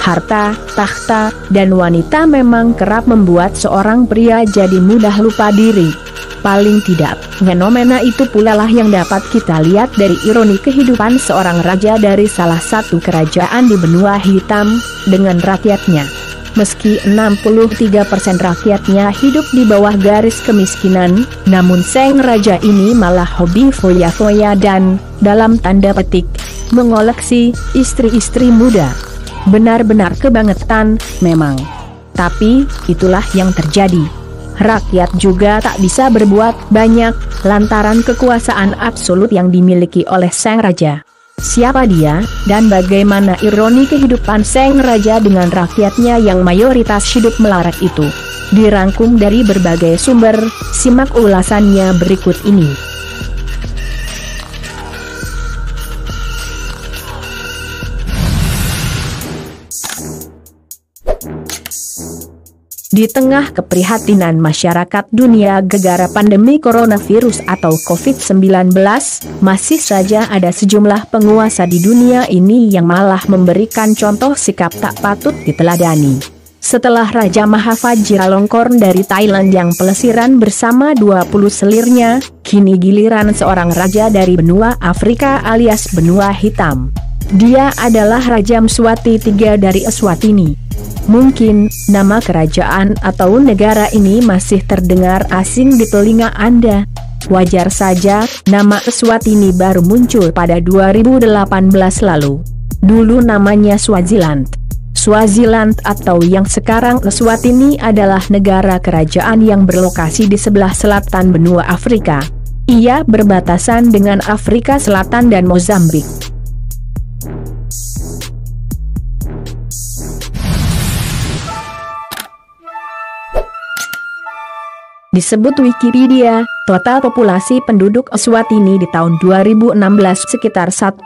harta, takhta, dan wanita memang kerap membuat seorang pria jadi mudah lupa diri. Paling tidak, fenomena itu pula lah yang dapat kita lihat dari ironi kehidupan seorang raja dari salah satu kerajaan di benua hitam, dengan rakyatnya. Meski 63% rakyatnya hidup di bawah garis kemiskinan, namun sang raja ini malah hobi foya-foya dan, dalam tanda petik, mengoleksi istri-istri muda. Benar-benar kebangetan, memang. Tapi, itulah yang terjadi. Rakyat juga tak bisa berbuat banyak, lantaran kekuasaan absolut yang dimiliki oleh sang raja. Siapa dia, dan bagaimana ironi kehidupan sang raja dengan rakyatnya yang mayoritas hidup melarat itu? Dirangkum dari berbagai sumber, simak ulasannya berikut ini. Di tengah keprihatinan masyarakat dunia gegara pandemi coronavirus atau COVID-19, masih saja ada sejumlah penguasa di dunia ini yang malah memberikan contoh sikap tak patut diteladani. Setelah Raja Mahavajiralongkorn dari Thailand yang pelesiran bersama 20 selirnya, kini giliran seorang raja dari benua Afrika alias benua hitam. Dia adalah Raja Mswati III dari Eswatini. Mungkin, nama kerajaan atau negara ini masih terdengar asing di telinga Anda. Wajar saja, nama Eswatini baru muncul pada 2018 lalu. Dulu namanya Swaziland. Swaziland atau yang sekarang Eswatini adalah negara kerajaan yang berlokasi di sebelah selatan benua Afrika. Ia berbatasan dengan Afrika Selatan dan Mozambik. Disebut Wikipedia, total populasi penduduk Eswatini di tahun 2016 sekitar 1,3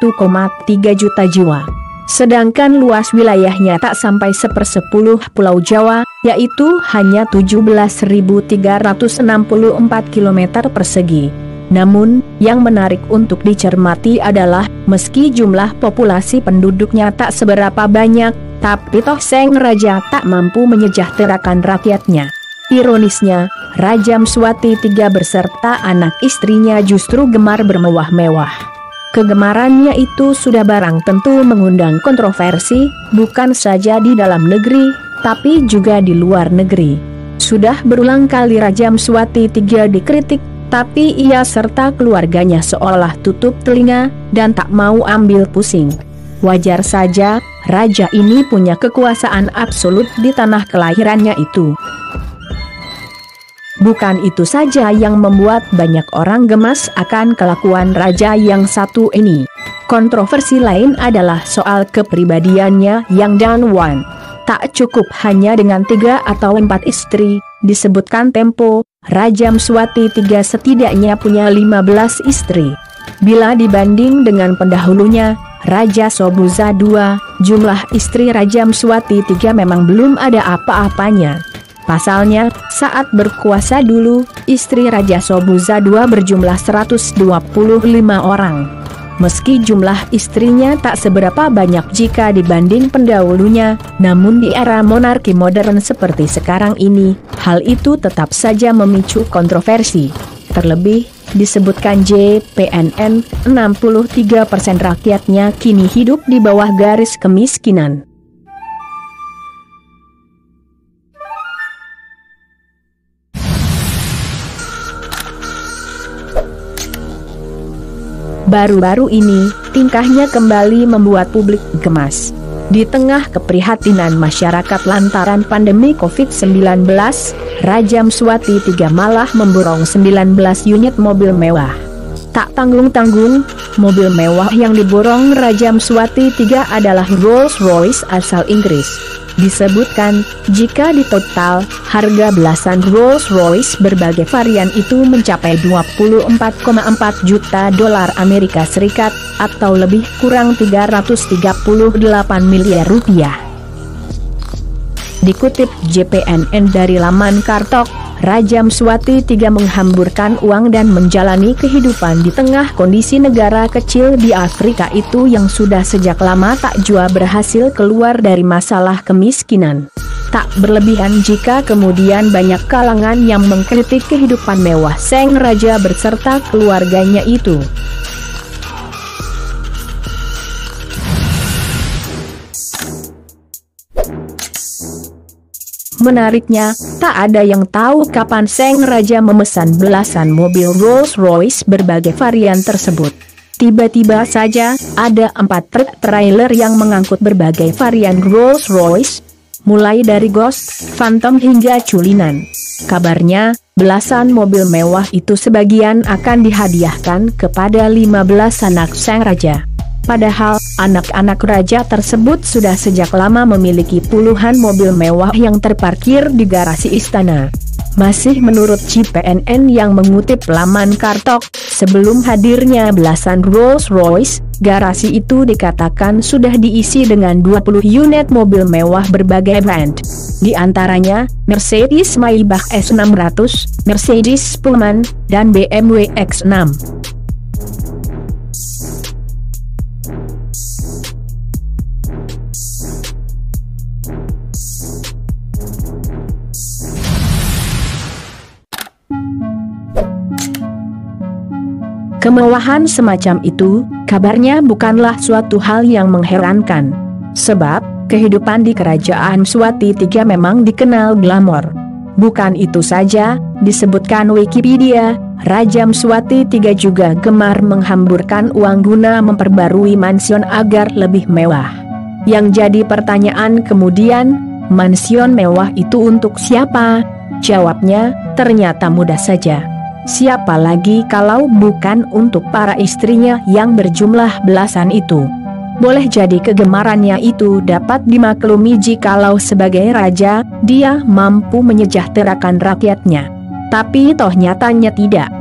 juta jiwa. Sedangkan luas wilayahnya tak sampai 1/10 Pulau Jawa, yaitu hanya 17.364 km persegi. Namun, yang menarik untuk dicermati adalah, meski jumlah populasi penduduknya tak seberapa banyak, tapi toh sang raja tak mampu menyejahterakan rakyatnya. Ironisnya, Raja Mswati III beserta anak istrinya justru gemar bermewah-mewah. Kegemarannya itu sudah barang tentu mengundang kontroversi, bukan saja di dalam negeri, tapi juga di luar negeri. Sudah berulang kali Raja Mswati III dikritik, tapi ia serta keluarganya seolah tutup telinga, dan tak mau ambil pusing. Wajar saja, raja ini punya kekuasaan absolut di tanah kelahirannya itu. Bukan itu saja yang membuat banyak orang gemas akan kelakuan raja yang satu ini. Kontroversi lain adalah soal kepribadiannya yang down-one. Tak cukup hanya dengan 3 atau 4 istri, disebutkan Tempo, Raja Mswati III setidaknya punya 15 istri. Bila dibanding dengan pendahulunya, Raja Sobhuza II, jumlah istri Raja Mswati III memang belum ada apa-apanya. Pasalnya, saat berkuasa dulu, istri Raja Sobhuza II berjumlah 125 orang. Meski jumlah istrinya tak seberapa banyak jika dibanding pendahulunya, namun di era monarki modern seperti sekarang ini, hal itu tetap saja memicu kontroversi. Terlebih, disebutkan JPNN, 63% rakyatnya kini hidup di bawah garis kemiskinan. Baru-baru ini, tingkahnya kembali membuat publik gemas. Di tengah keprihatinan masyarakat lantaran pandemi COVID-19, Raja Mswati III malah memborong 19 unit mobil mewah. Tak tanggung-tanggung, mobil mewah yang diborong Raja Mswati III adalah Rolls-Royce asal Inggris. Disebutkan, jika ditotal, harga belasan Rolls-Royce berbagai varian itu mencapai 24,4 juta dolar Amerika Serikat, atau lebih kurang 338 miliar rupiah. Dikutip JPNN dari laman Kartok, Raja Mswati III menghamburkan uang dan menjalani kehidupan di tengah kondisi negara kecil di Afrika itu yang sudah sejak lama tak jua berhasil keluar dari masalah kemiskinan. Tak berlebihan jika kemudian banyak kalangan yang mengkritik kehidupan mewah Sang Raja berserta keluarganya itu. Menariknya, tak ada yang tahu kapan Sang Raja memesan belasan mobil Rolls-Royce berbagai varian tersebut. Tiba-tiba saja, ada 4 truk trailer yang mengangkut berbagai varian Rolls-Royce, mulai dari Ghost, Phantom hingga Culinan. Kabarnya, belasan mobil mewah itu sebagian akan dihadiahkan kepada 15 anak Sang Raja. Padahal, anak-anak raja tersebut sudah sejak lama memiliki puluhan mobil mewah yang terparkir di garasi istana. Masih menurut CPNN yang mengutip laman Kartok, sebelum hadirnya belasan Rolls-Royce, garasi itu dikatakan sudah diisi dengan 20 unit mobil mewah berbagai brand. Di antaranya, Mercedes Maybach S600, Mercedes Pullman, dan BMW X6. Kemewahan semacam itu, kabarnya bukanlah suatu hal yang mengherankan. Sebab, kehidupan di kerajaan Mswati III memang dikenal glamor. Bukan itu saja, disebutkan Wikipedia, Raja Mswati III juga gemar menghamburkan uang guna memperbarui mansion agar lebih mewah. Yang jadi pertanyaan kemudian, mansion mewah itu untuk siapa? Jawabnya, ternyata mudah saja. Siapa lagi kalau bukan untuk para istrinya yang berjumlah belasan itu. Boleh jadi kegemarannya itu dapat dimaklumi jikalau sebagai raja, dia mampu menyejahterakan rakyatnya. Tapi toh nyatanya tidak.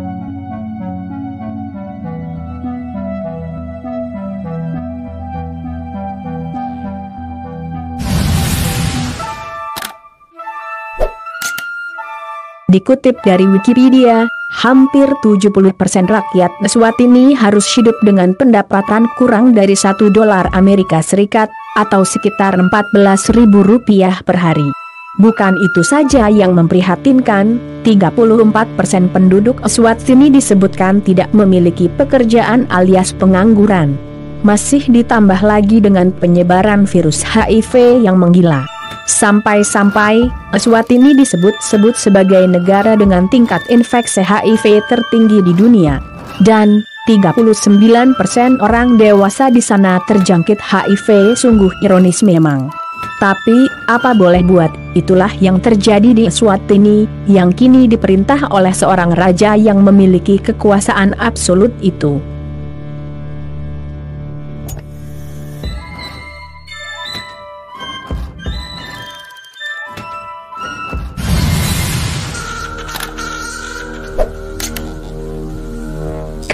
Dikutip dari Wikipedia, hampir 70% rakyat Eswatini harus hidup dengan pendapatan kurang dari $1 Amerika Serikat, atau sekitar Rp14.000 per hari. Bukan itu saja yang memprihatinkan, 34% penduduk Eswatini disebutkan tidak memiliki pekerjaan alias pengangguran. Masih ditambah lagi dengan penyebaran virus HIV yang menggila. Sampai-sampai, Eswatini disebut-sebut sebagai negara dengan tingkat infeksi HIV tertinggi di dunia. Dan, 39% orang dewasa di sana terjangkit HIV. Sungguh ironis memang. Tapi, apa boleh buat, itulah yang terjadi di Eswatini, yang kini diperintah oleh seorang raja yang memiliki kekuasaan absolut itu.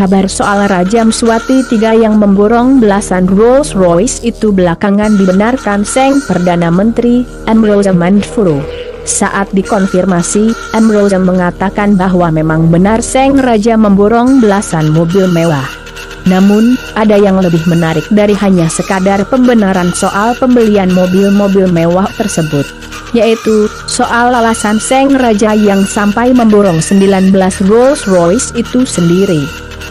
Kabar soal Raja Mswati III yang memborong belasan Rolls-Royce itu belakangan dibenarkan Sang Perdana Menteri, Amroza Manfuru. Saat dikonfirmasi, Amroza mengatakan bahwa memang benar Sang Raja memborong belasan mobil mewah. Namun, ada yang lebih menarik dari hanya sekadar pembenaran soal pembelian mobil-mobil mewah tersebut, yaitu soal alasan Sang Raja yang sampai memborong 19 Rolls-Royce itu sendiri.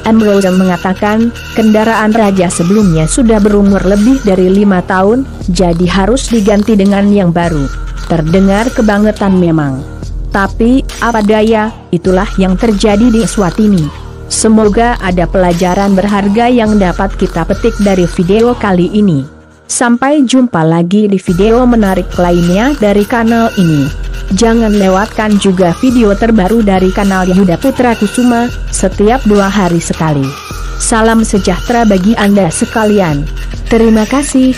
Amroza mengatakan, kendaraan raja sebelumnya sudah berumur lebih dari 5 tahun, jadi harus diganti dengan yang baru. Terdengar kebangetan memang. Tapi, apa daya, itulah yang terjadi di Eswatini. Semoga ada pelajaran berharga yang dapat kita petik dari video kali ini. Sampai jumpa lagi di video menarik lainnya dari kanal ini. Jangan lewatkan juga video terbaru dari kanal Yuda Putra Kusuma, setiap 2 hari sekali. Salam sejahtera bagi Anda sekalian. Terima kasih.